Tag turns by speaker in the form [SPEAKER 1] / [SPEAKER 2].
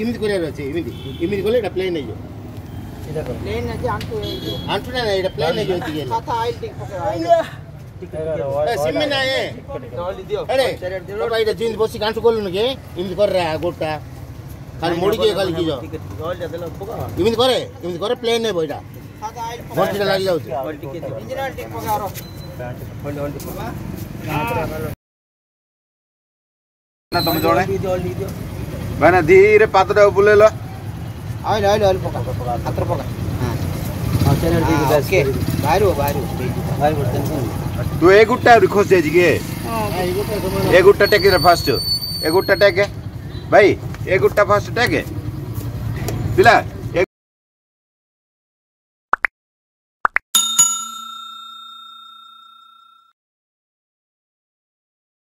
[SPEAKER 1] इमिति Korea रहছে इमिति कोले এটা plane নাই এটা প্লেন আছে আন্টু না এটা প্লেন নাই হতি গেল সাথে অয়েল টিক পকে অয়েল ए सिम्मी ना ये डाल दियो अरे तो भाई जींस बसी कांटू कोल नगे इमिति कर रहा गोटा खाली मोड़ी के खाली की जाओ डाल दे देला पका इमिति करे प्लेन नहीं बोइटा सादा ऑयल मोटी लागी जाउछ इंजन ऑयल टिक पका रो होल्ड ना तुम जोड़े बना धीरे पात्र बुले लो ऑयल पका पात्र पका हां चैनल दी ओके बाहर तू एक गुट्टा खोस दे जिगे एक गुट्टा टेक फास्ट एक गुट्टा टेक भाई एक गुट्टा फास्ट टेक पिला